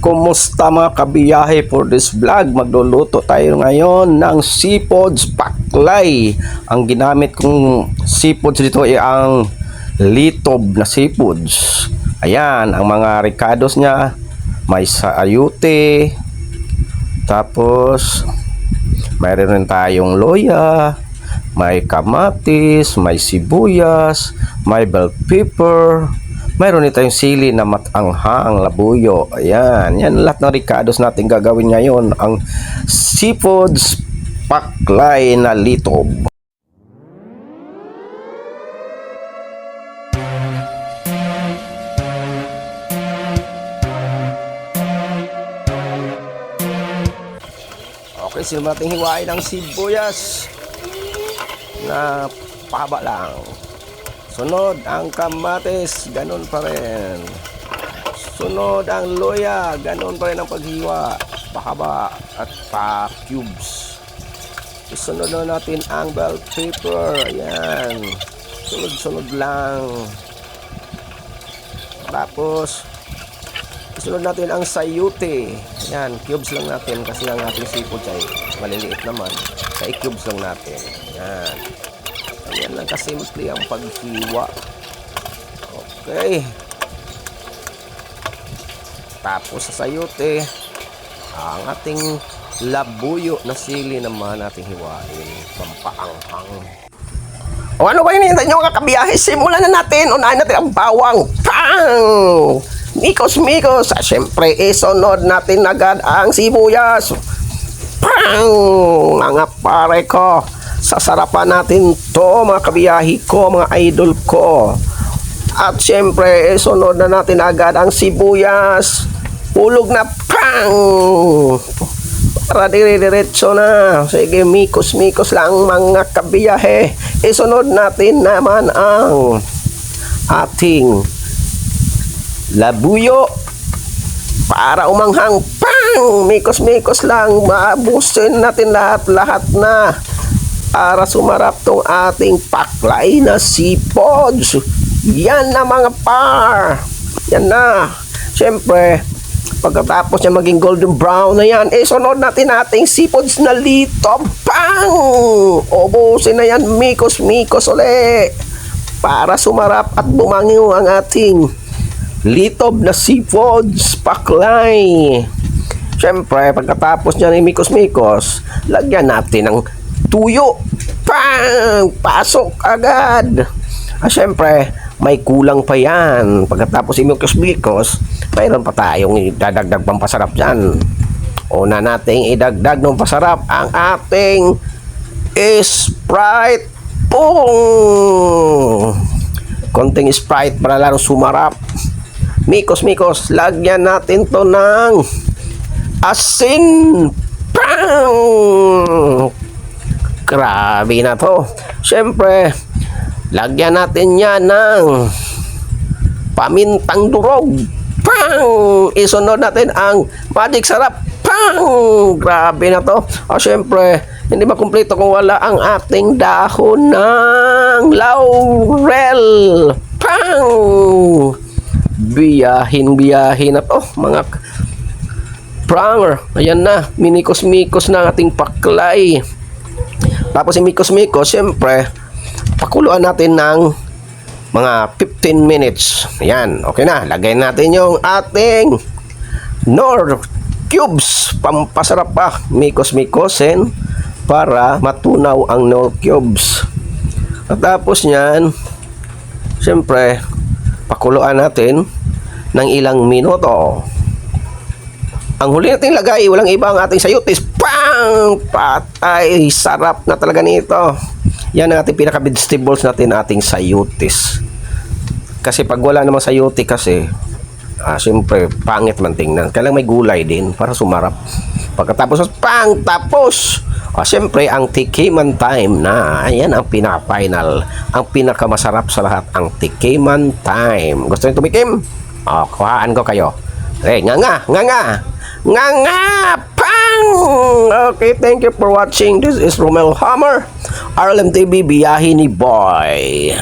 Kumusta mga kabiyahe, for this vlog magluluto tayo ngayon ng seafoods paklay. Ang ginamit kong seafoods dito ay ang litob na seafoods. Ayan, ang mga ricados niya, may sayute, tapos mayroon rin tayong loya, may kamatis, may sibuyas, may bell pepper, mayroon ito yung sili na matanghang, labuyo. Ayan, yan lahat ng ricados natin gagawin ngayon. Ang seafoods paklay na litob. Okay, sila natin hiwain ng sibuyas na pahaba lang. Sunod ang kamatis, ganun pa rin. Sunod ang loya, ganun pa rin ang paghiwa, pahaba at pa-cubes. Isunod na natin ang bell pepper, ayan. Sunod-sunod lang. Tapos, isunod natin ang sayute. Ayan, cubes lang natin kasi ang ating seafood ay maliliit naman. Kaya cubes lang natin. Ayan. Ayan lang kasimple ang paghiwa. Okay. Tapos sa sayute, ang ating labuyo na sili naman natin hiwain. Pampaanghang. O ano ba hinihintay nyo mga kabiyahe? Simulan na natin. Unahin natin ang bawang. Pang! Mikos-mikos. Siyempre, isunod natin agad ang sibuyas. Pang! Mga pare ko. Sasarapan natin to mga kabiyahe ko, mga idol ko. At syempre, sunod na natin agad ang sibuyas. Hulog na pang! Para dire-diretso na. Sige, mikos-mikos lang mga kabiyahe. Isunod natin naman ang ating labuyo. Para umanghang pang! Mikos-mikos lang. Maabusin natin lahat-lahat na. Para sumarap tong ating paklay na seafoods. Yan na mga par. Yan na. Siyempre, pagkatapos niya maging golden brown na yan, sunod natin ating seafoods na litob. Pang! Ubusin na yan, mikos-mikos uli. Para sumarap at bumangiw ang ating litob na seafoods paklay. Siyempre, pagkatapos niya ng mikos-mikos, lagyan natin ng tuyo. Pang! Pasok agad. Siyempre, may kulang pa yan. Pagkatapos imikos-mikos, mayroon pa tayong idadagdag pampasarap dyan. Una nating idagdag ng pasarap ang ating Sprite. Pong! Konting Sprite para lalo sumarap. Mikos-mikos, lagyan natin to ng asin. Pang! Grabe na to. Siyempre, lagyan natin yan ng pamintang durog. Pang! Isunod natin ang magic sarap. Pang! Grabe na to. Siyempre, hindi makumpleto kung wala ang ating dahon ng laurel. Pang! Biyahin na to, mga pranger. Ayan na, minikos-mikos na ating paklay. Tapos imikos-mikos, siyempre, pakuluan natin ng mga 15 minutes. Ayan, okay na. Lagay natin yung ating Knorr cubes. Pampasarap pa. Mikos-mikosin para matunaw ang Knorr cubes. At tapos nyan, siyempre, pakuluan natin ng ilang minuto. Ang huli natin lagay, walang iba ang ating sayutis. Pang! Patay! Sarap na talaga nito. Yan ang ating pinaka-vegetables natin, ating sayutis. Kasi pag wala namang sayuti kasi, siyempre, pangit man tingnan. Kailangan may gulay din para sumarap. Pagkatapos, pang! Tapos! Siyempre, ang tikiman time na. Ayan ang pinaka-final. Ang pinakamasarap sa lahat, ang tikiman time. Gusto nyo tumikim? Kuhaan ko kayo. Nga nga! Pang! Okay, thank you for watching. This is Romel Hammer, RLM TV, biyahe ni Boy.